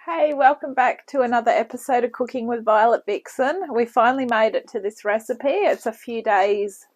Hey, welcome back to another episode of Cooking with Violet Vixen. We finally made it to this recipe. It's a few days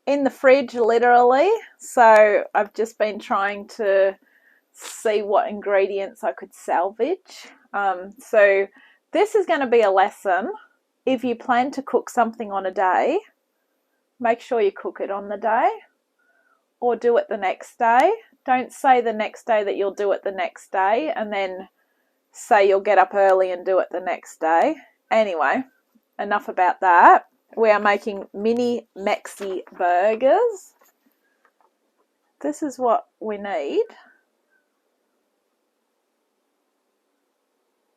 in the fridge, literally. So I've just been trying to see what ingredients I could salvage. So this is going to be a lesson. If you plan to cook something on a day, make sure you cook it on the day or do it the next day. Don't say the next day that you'll do it the next day and then say you'll get up early and do it the next day. Anyway, enough about that. We are making mini mexi burgers. This is what we need.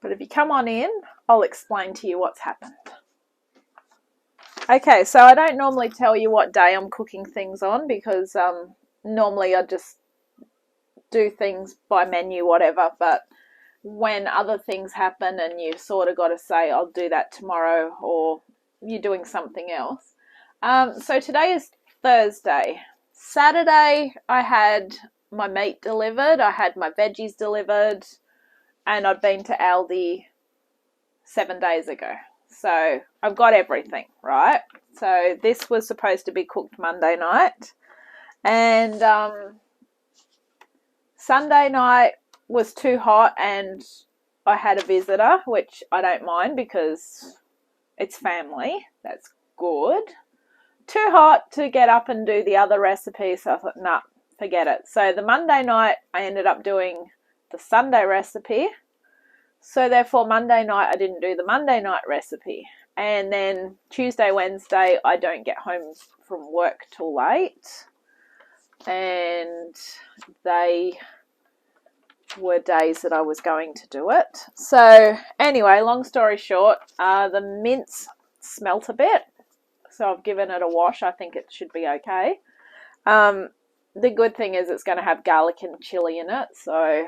But if you come on in, I'll explain to you what's happened. Okay, so I don't normally tell you what day I'm cooking things on because normally I just do things by menu, whatever, but when other things happen and you sort of got to say, I'll do that tomorrow, or you're doing something else. So today is Thursday. Saturday, I had my meat delivered. I had my veggies delivered. And I'd been to Aldi 7 days ago. So I've got everything, right? So this was supposed to be cooked Monday night. And Sunday night was too hot and I had a visitor, which I don't mind because it's family. That's good. Too hot to get up and do the other recipe, so I thought, nah, forget it. So the Monday night, I ended up doing the Sunday recipe. So therefore, Monday night, I didn't do the Monday night recipe. And then Tuesday, Wednesday, I don't get home from work till late. And they were days that I was going to do it. So anyway, long story short, the mince smelt a bit, so I've given it a wash. I think it should be okay. The good thing is it's going to have garlic and chili in it, so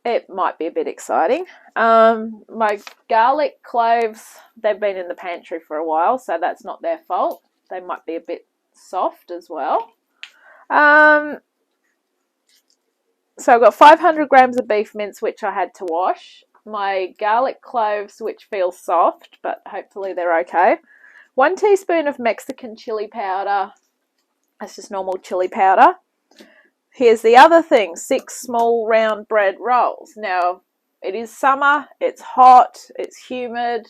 it might be a bit exciting. My garlic cloves, they've been in the pantry for a while, so that's not their fault. They might be a bit soft as well. So I've got 500 grams of beef mince, which I had to wash. My garlic cloves, which feel soft, but hopefully they're okay. 1 teaspoon of Mexican chili powder. That's just normal chili powder. Here's the other thing, 6 small round bread rolls. Now, it is summer, it's hot, it's humid.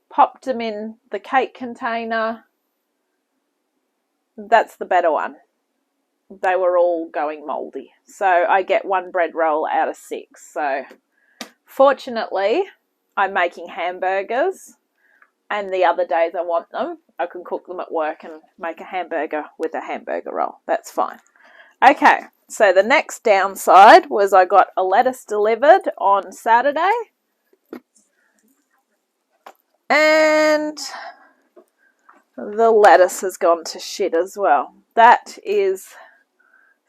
Popped them in the cake container. That's the better one. They were all going mouldy. So I get 1 bread roll out of 6. So fortunately, I'm making hamburgers. And the other days I want them, I can cook them at work and make a hamburger with a hamburger roll. That's fine. Okay, so the next downside was I got a lettuce delivered on Saturday. And the lettuce has gone to shit as well. That is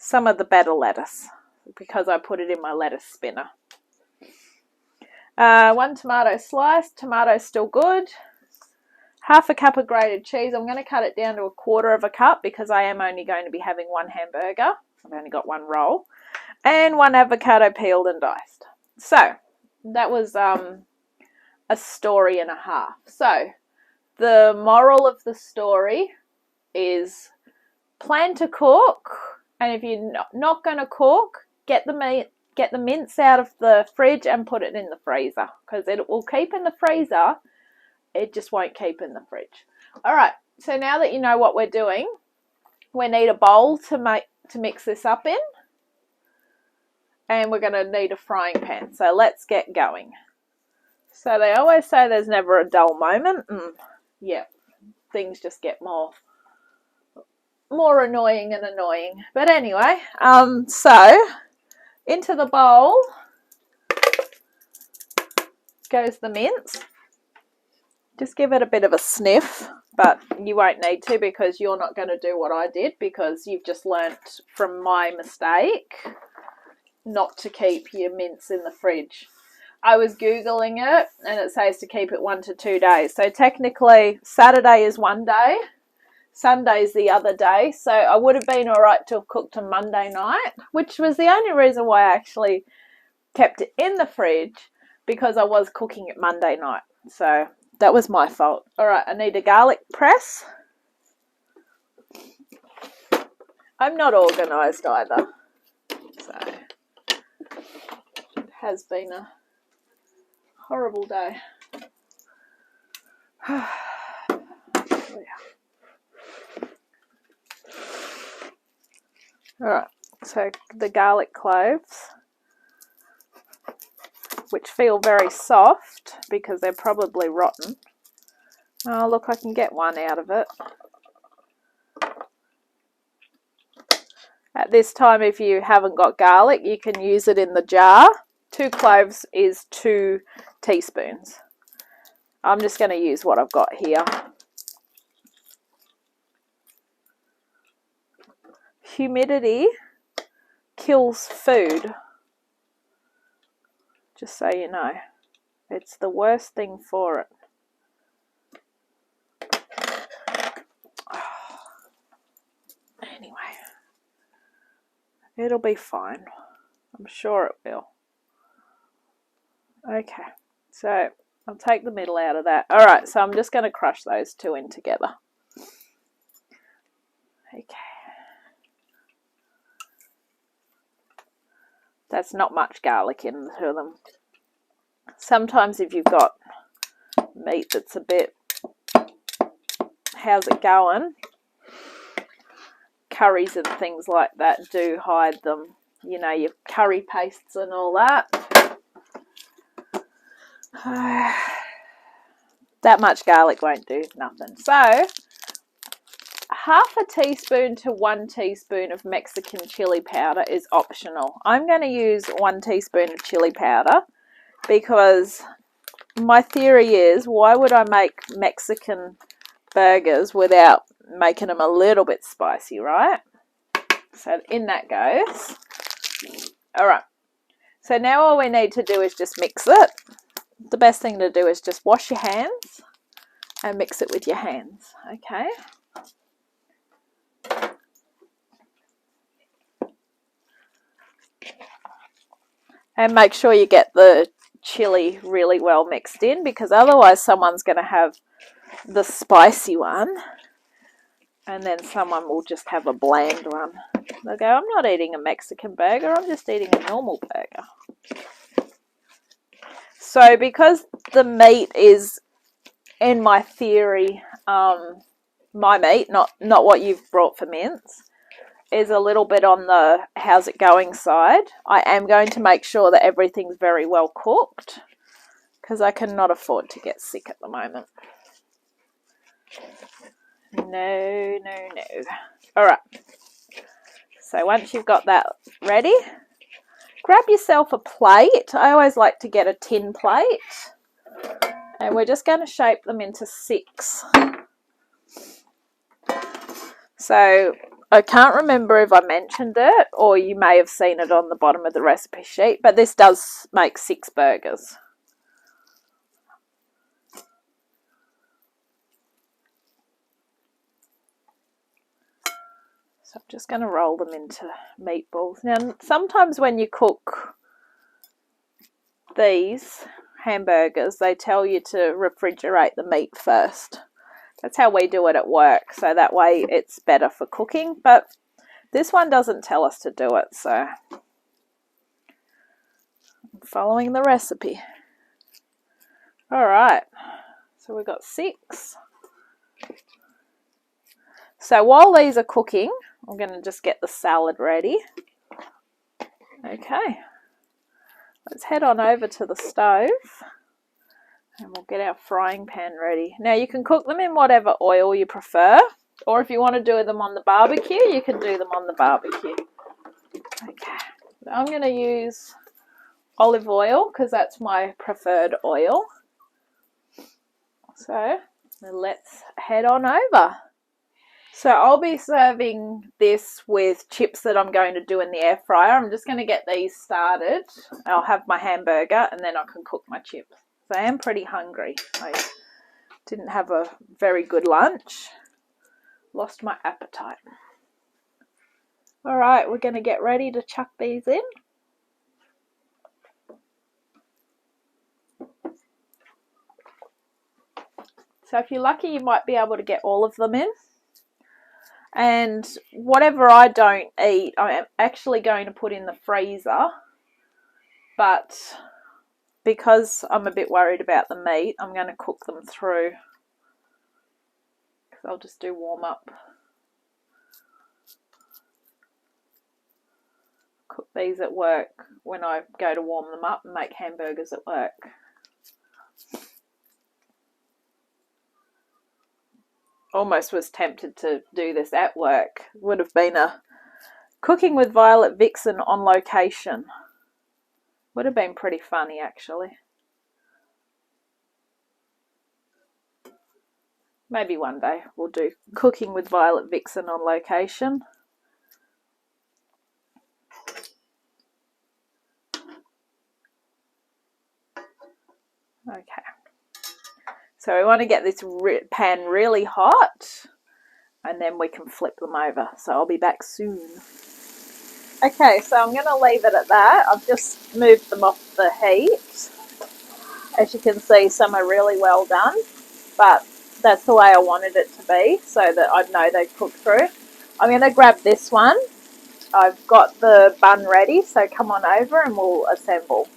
some of the better lettuce because I put it in my lettuce spinner. 1 tomato sliced. Tomato's still good. 1/2 cup of grated cheese. I'm going to cut it down to 1/4 cup because I am only going to be having 1 hamburger. I've only got 1 roll. And 1 avocado peeled and diced. So that was a story and a half. So the moral of the story is plan to cook. And if you're not going to cook, get the mince out of the fridge and put it in the freezer because it will keep in the freezer. It just won't keep in the fridge. All right. So now that you know what we're doing, we need a bowl to mix this up in, and we're going to need a frying pan. So let's get going. So they always say there's never a dull moment, and yeah, things just get more annoying and annoying. But anyway, so into the bowl goes the mince. Just give it a bit of a sniff, but you won't need to because you're not going to do what I did because you've just learnt from my mistake not to keep your mince in the fridge. I was Googling it and it says to keep it 1 to 2 days. So technically Saturday is 1 day. Sunday's the other day, so I would have been all right to have cooked on Monday night, which was the only reason why I actually kept it in the fridge because I was cooking it Monday night. So that was my fault. All right, I need a garlic press. I'm not organised either. So it has been a horrible day. Alright, so the garlic cloves, which feel very soft because they're probably rotten. Oh, look, I can get one out of it. At this time, if you haven't got garlic, you can use it in the jar. 2 cloves is 2 teaspoons. I'm just going to use what I've got here. Humidity kills food. Just so you know. It's the worst thing for it. Anyway. It'll be fine. I'm sure it will. Okay. So I'll take the middle out of that. Alright, so I'm just going to crush those 2 in together. Okay. That's not much garlic into them. Sometimes if you've got meat that's a bit, how's it going? Curries and things like that do hide them. You know, your curry pastes and all that. That much garlic won't do nothing. So, half a teaspoon to 1 teaspoon of Mexican chili powder is optional. I'm going to use 1 teaspoon of chili powder because my theory is, why would I make Mexican burgers without making them a little bit spicy, right? So in that goes. Alright, so now all we need to do is just mix it. The best thing to do is just wash your hands and mix it with your hands, okay? And make sure you get the chili really well mixed in, because otherwise someone's going to have the spicy one and then someone will just have a bland one. They'll go, I'm not eating a Mexican burger, I'm just eating a normal burger. So because the meat is, in my theory, my meat, not what you've brought for mince, is a little bit on the how's it going side, I am going to make sure that everything's very well cooked because I cannot afford to get sick at the moment. No. Alright. So once you've got that ready, grab yourself a plate. I always like to get a tin plate. And we're just going to shape them into 6. So I can't remember if I mentioned it or you may have seen it on the bottom of the recipe sheet, but this does make 6 burgers. So I'm just going to roll them into meatballs. Now, sometimes when you cook these hamburgers, they tell you to refrigerate the meat first. That's how we do it at work, so that way it's better for cooking. But this one doesn't tell us to do it, so I'm following the recipe. Alright, so we've got 6. So while these are cooking, I'm going to just get the salad ready. Okay, let's head on over to the stove and we'll get our frying pan ready. Now you can cook them in whatever oil you prefer, or if you want to do them on the barbecue, you can do them on the barbecue. Okay, I'm going to use olive oil because that's my preferred oil. So let's head on over. So I'll be serving this with chips that I'm going to do in the air fryer. I'm just going to get these started. I'll have my hamburger and then I can cook my chips. So I am pretty hungry. I didn't have a very good lunch. Lost my appetite. Alright, we're going to get ready to chuck these in. So if you're lucky, you might be able to get all of them in. And whatever I don't eat, I am actually going to put in the freezer. But because I'm a bit worried about the meat, I'm going to cook them through. Because I'll just do warm up. Cook these at work when I go to warm them up and make hamburgers at work. Almost was tempted to do this at work. Would have been a cooking with Violet Vixen on location. Would have been pretty funny, actually. Maybe one day we'll do cooking with Violet Vixen on location. Okay. So we want to get this pan really hot, and then we can flip them over. So I'll be back soon. Okay, so I'm going to leave it at that. I've just moved them off the heat. As you can see, some are really well done, but that's the way I wanted it to be, so that I'd know they'd cook through. I'm going to grab this one. I've got the bun ready, so come on over and we'll assemble.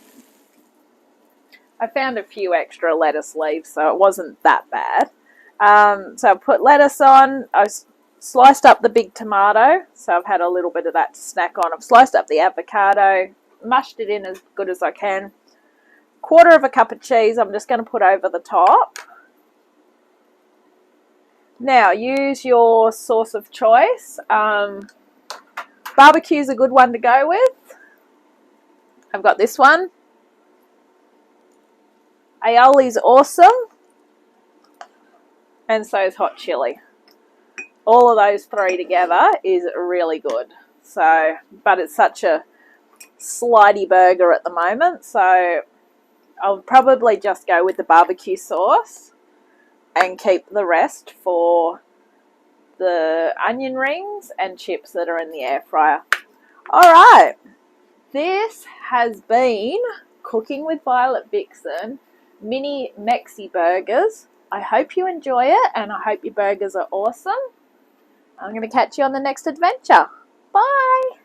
I found a few extra lettuce leaves, so it wasn't that bad. So I put lettuce on. I sliced up the big tomato, so I've had a little bit of that to snack on. I've sliced up the avocado, mushed it in as good as I can. 1/4 cup of cheese I'm just going to put over the top. Now, use your sauce of choice. Barbecue's a good one to go with. I've got this one. Aioli's awesome. And so is hot chili. All of those three together is really good. So, but it's such a slidey burger at the moment, so I'll probably just go with the barbecue sauce and keep the rest for the onion rings and chips that are in the air fryer. Alright, this has been Cooking with Violet Vixen mini mexi burgers. I hope you enjoy it, and I hope your burgers are awesome. I'm going to catch you on the next adventure. Bye!